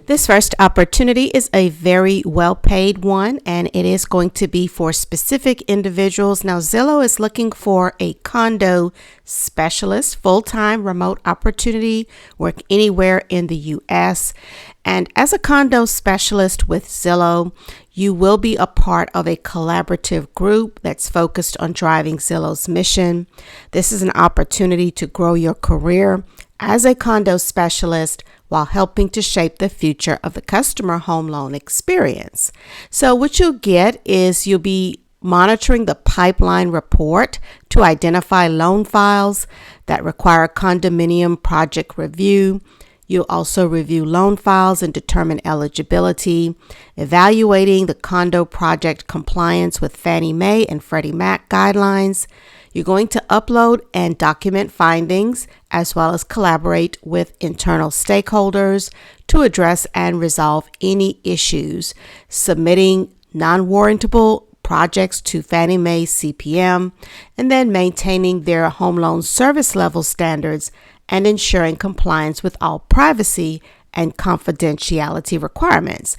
This first opportunity is a very well-paid one, and it is going to be for specific individuals. Now, Zillow is looking for a condo specialist, full-time remote opportunity, work anywhere in the U.S. And as a condo specialist with Zillow, you will be a part of a collaborative group that's focused on driving Zillow's mission. This is an opportunity to grow your career as a condo specialist while helping to shape the future of the customer home loan experience. So what you'll get is you'll be monitoring the pipeline report to identify loan files that require condominium project review. You'll also review loan files and determine eligibility, evaluating the condo project compliance with Fannie Mae and Freddie Mac guidelines. You're going to upload and document findings as well as collaborate with internal stakeholders to address and resolve any issues, submitting non-warrantable projects to Fannie Mae CPM, and then maintaining their home loan service level standards and ensuring compliance with all privacy and confidentiality requirements.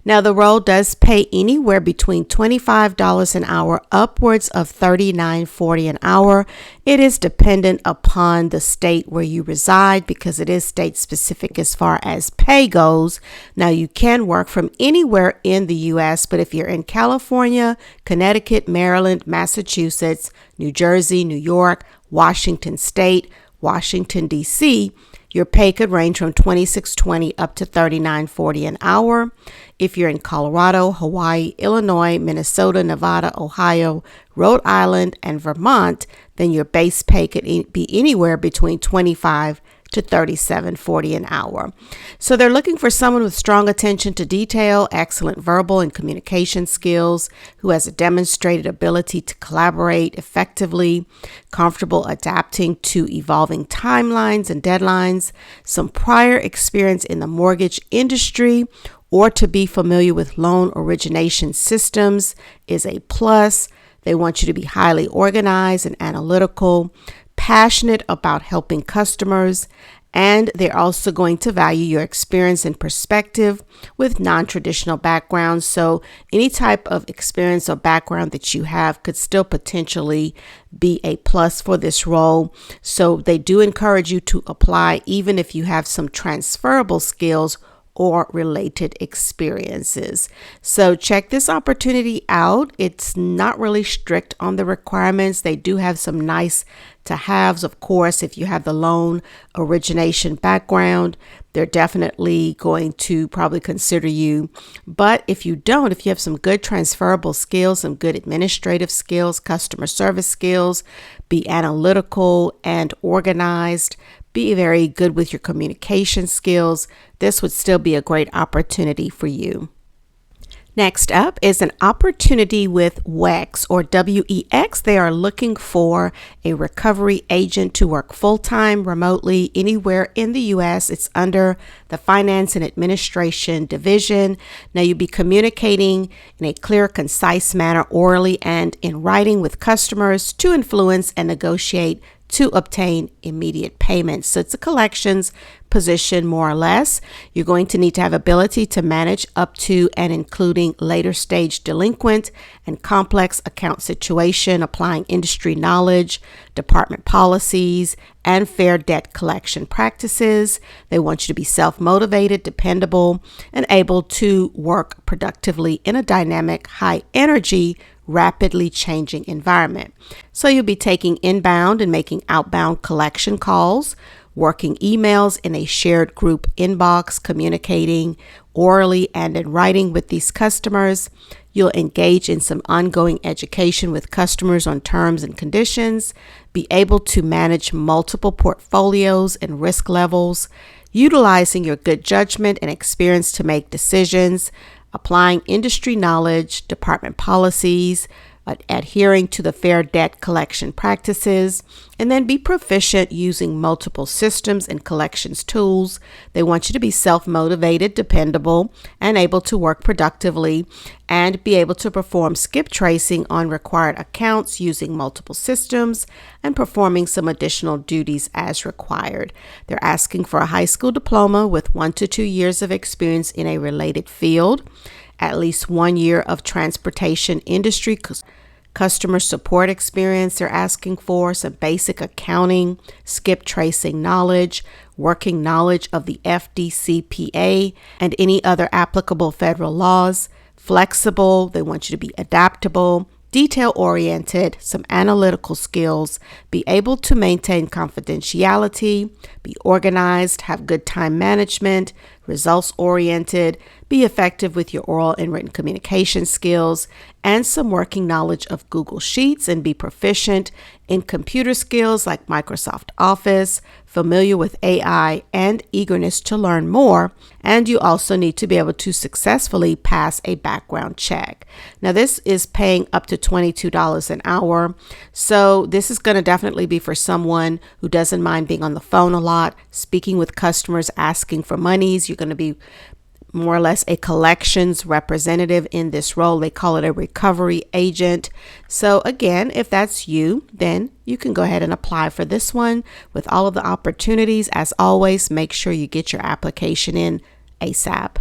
Now, the role does pay anywhere between $25 an hour upwards of $39.40 an hour. It is dependent upon the state where you reside because it is state specific as far as pay goes. Now, you can work from anywhere in the U.S., but if you're in California, Connecticut, Maryland, Massachusetts, New Jersey, New York, Washington State, Washington, D.C., your pay could range from $26.20 up to $39.40 an hour. If you're in Colorado, Hawaii, Illinois, Minnesota, Nevada, Ohio, Rhode Island, and Vermont, then your base pay could be anywhere between $25 to $37.40 an hour. So they're looking for someone with strong attention to detail, excellent verbal and communication skills, who has a demonstrated ability to collaborate effectively, comfortable adapting to evolving timelines and deadlines, some prior experience in the mortgage industry, or to be familiar with loan origination systems is a plus. They want you to be highly organized and analytical, passionate about helping customers, and they're also going to value your experience and perspective with non-traditional backgrounds. So any type of experience or background that you have could still potentially be a plus for this role. So they do encourage you to apply even if you have some transferable skills or related experiences. So check this opportunity out. It's not really strict on the requirements. They do have some nice to haves. Of course, if you have the loan origination background, they're definitely going to probably consider you. But if you don't, if you have some good transferable skills, some good administrative skills, customer service skills, be analytical and organized, be very good with your communication skills, this would still be a great opportunity for you. Next up is an opportunity with WEX or WEX. They are looking for a recovery agent to work full-time remotely anywhere in the U.S. It's under the Finance and Administration Division. Now you'll be communicating in a clear, concise manner, orally and in writing with customers to influence and negotiate to obtain immediate payments. So it's a collections position, more or less. You're going to need to have ability to manage up to and including later stage delinquent and complex account situation, applying industry knowledge, department policies, and fair debt collection practices. They want you to be self-motivated, dependable, and able to work productively in a dynamic, high energy, rapidly changing environment. So you'll be taking inbound and making outbound collection calls, working emails in a shared group inbox, communicating orally and in writing with these customers. You'll engage in some ongoing education with customers on terms and conditions, be able to manage multiple portfolios and risk levels, utilizing your good judgment and experience to make decisions, applying industry knowledge, department policies, adhering to the fair debt collection practices, and then be proficient using multiple systems and collections tools. They want you to be self-motivated, dependable, and able to work productively, and be able to perform skip tracing on required accounts using multiple systems and performing some additional duties as required. They're asking for a high school diploma with 1 to 2 years of experience in a related field, at least 1 year of transportation industry customer support experience. They're asking for some basic accounting, skip tracing knowledge, working knowledge of the FDCPA and any other applicable federal laws. Flexible, they want you to be adaptable, detail-oriented, some analytical skills, be able to maintain confidentiality, be organized, have good time management, results-oriented, be effective with your oral and written communication skills, and some working knowledge of Google Sheets, and be proficient in computer skills like Microsoft Office, familiar with AI, and eagerness to learn more. And you also need to be able to successfully pass a background check. Now, this is paying up to $22 an hour. So this is going to definitely be for someone who doesn't mind being on the phone a lot, speaking with customers, asking for monies. You're going to be more or less a collections representative in this role. They call it a recovery agent. So again, if that's you, then you can go ahead and apply for this one with all of the opportunities. As always, make sure you get your application in ASAP.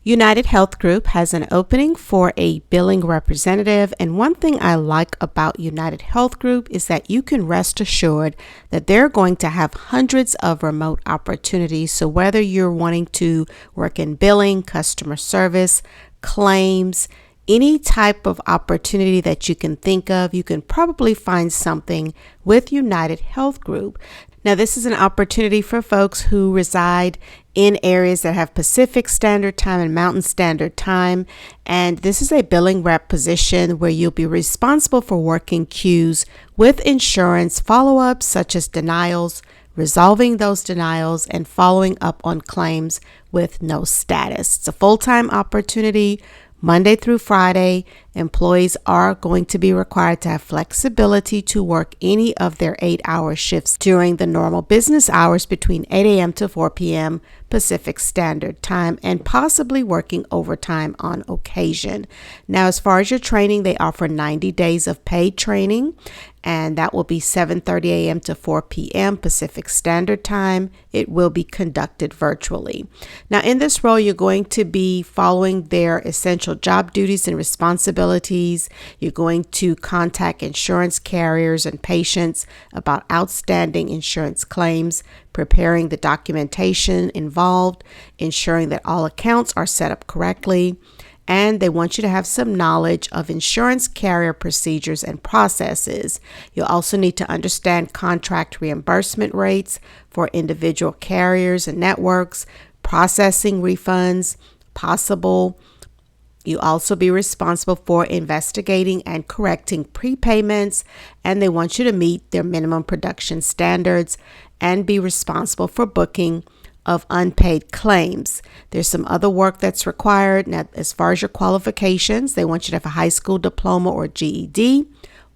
UnitedHealth Group has an opening for a billing representative, and one thing I like about UnitedHealth Group is that you can rest assured that they're going to have hundreds of remote opportunities. So whether you're wanting to work in billing, customer service, claims, any type of opportunity that you can think of, you can probably find something with UnitedHealth Group. Now, this is an opportunity for folks who reside in areas that have Pacific Standard Time and Mountain Standard Time. And this is a billing rep position where you'll be responsible for working queues with insurance follow-ups such as denials, resolving those denials, and following up on claims with no status. It's a full-time opportunity. Monday through Friday, employees are going to be required to have flexibility to work any of their 8-hour shifts during the normal business hours between 8 a.m. to 4 p.m. Pacific Standard Time, and possibly working overtime on occasion. Now, as far as your training, they offer 90 days of paid training, and that will be 7:30 a.m. to 4 p.m. Pacific Standard Time. It will be conducted virtually. Now, in this role, you're going to be following their essential job duties and responsibilities. You're going to contact insurance carriers and patients about outstanding insurance claims, preparing the documentation involved, ensuring that all accounts are set up correctly, and they want you to have some knowledge of insurance carrier procedures and processes. You'll also need to understand contract reimbursement rates for individual carriers and networks, processing refunds, possible. You'll also be responsible for investigating and correcting prepayments, and they want you to meet their minimum production standards and be responsible for booking of unpaid claims. There's some other work that's required. Now, as far as your qualifications, they want you to have a high school diploma or GED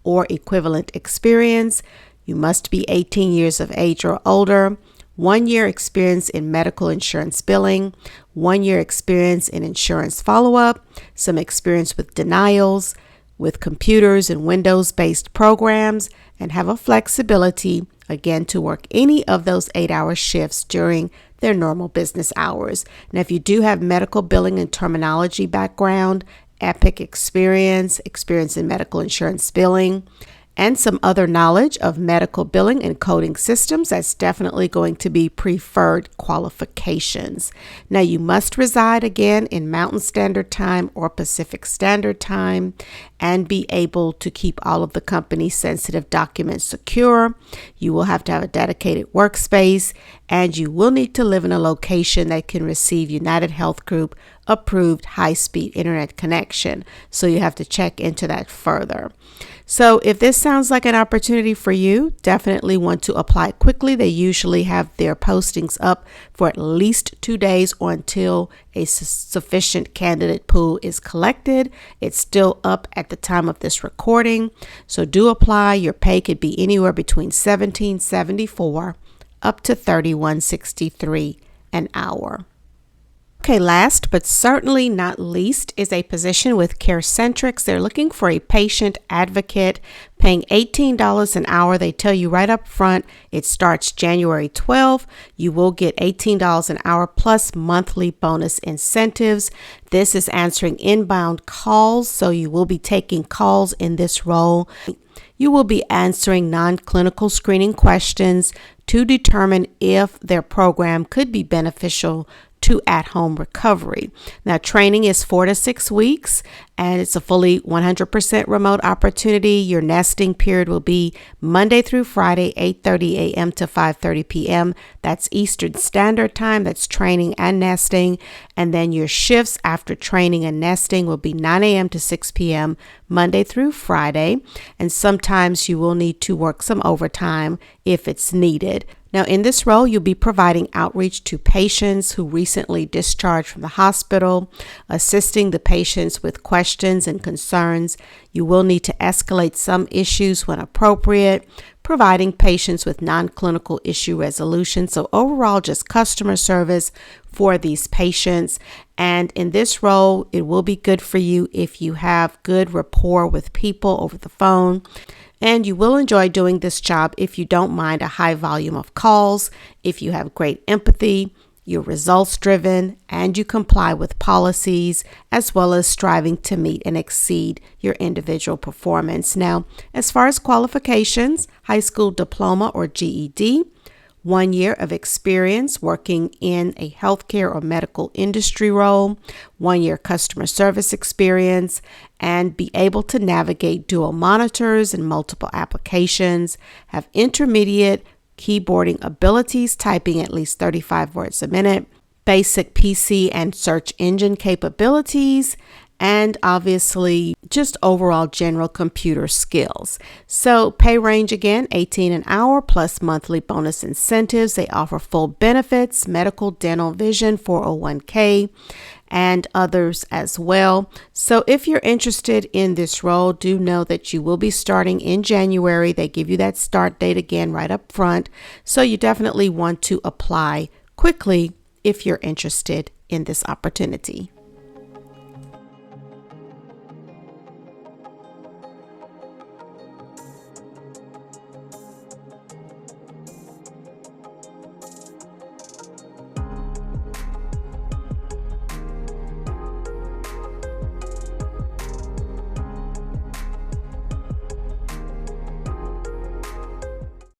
or equivalent experience. You must be 18 years of age or older, 1 year experience in medical insurance billing, 1 year experience in insurance follow-up, some experience with denials, with computers and Windows-based programs, and have a flexibility, again, to work any of those 8-hour shifts during their normal business hours. Now, if you do have medical billing and terminology background, Epic experience in medical insurance billing, and some other knowledge of medical billing and coding systems, that's definitely going to be preferred qualifications. Now, you must reside again in Mountain Standard Time or Pacific Standard Time and be able to keep all of the company's sensitive documents secure. You will have to have a dedicated workspace, and you will need to live in a location that can receive UnitedHealth Group approved high-speed internet connection. So you have to check into that further. So if this sounds like an opportunity for you, definitely want to apply quickly. They usually have their postings up for at least 2 days or until a sufficient candidate pool is collected. It's still up at the time of this recording. So do apply. Your pay could be anywhere between $17.74 up to $31.63 an hour. Okay, last but certainly not least is a position with CareCentrix. They're looking for a patient advocate, paying $18 an hour. They tell you right up front it starts January 12th. You will get $18 an hour plus monthly bonus incentives. This is answering inbound calls, so you will be taking calls in this role. You will be answering non-clinical screening questions to determine if their program could be beneficial to at-home recovery. Now, training is 4 to 6 weeks, and it's a fully 100% remote opportunity. Your nesting period will be Monday through Friday, 8:30 a.m. to 5:30 p.m. That's Eastern Standard Time. That's training and nesting. And then your shifts after training and nesting will be 9 a.m. to 6 p.m. Monday through Friday. And sometimes you will need to work some overtime if it's needed. Now, in this role, you'll be providing outreach to patients who recently discharged from the hospital, assisting the patients with questions and concerns. You will need to escalate some issues when appropriate, providing patients with non-clinical issue resolution. So overall, just customer service for these patients. And in this role, it will be good for you if you have good rapport with people over the phone. And you will enjoy doing this job if you don't mind a high volume of calls, if you have great empathy, you're results driven, and you comply with policies, as well as striving to meet and exceed your individual performance. Now, as far as qualifications, high school diploma or GED, 1 year of experience working in a healthcare or medical industry role, 1 year customer service experience, and be able to navigate dual monitors and multiple applications, have intermediate keyboarding abilities, typing at least 35 words a minute, basic PC and search engine capabilities, and obviously just overall general computer skills. So pay range again, $18 an hour plus monthly bonus incentives. They offer full benefits, medical, dental, vision, 401k, and others as well. So if you're interested in this role, do know that you will be starting in January. They give you that start date again right up front. So you definitely want to apply quickly if you're interested in this opportunity.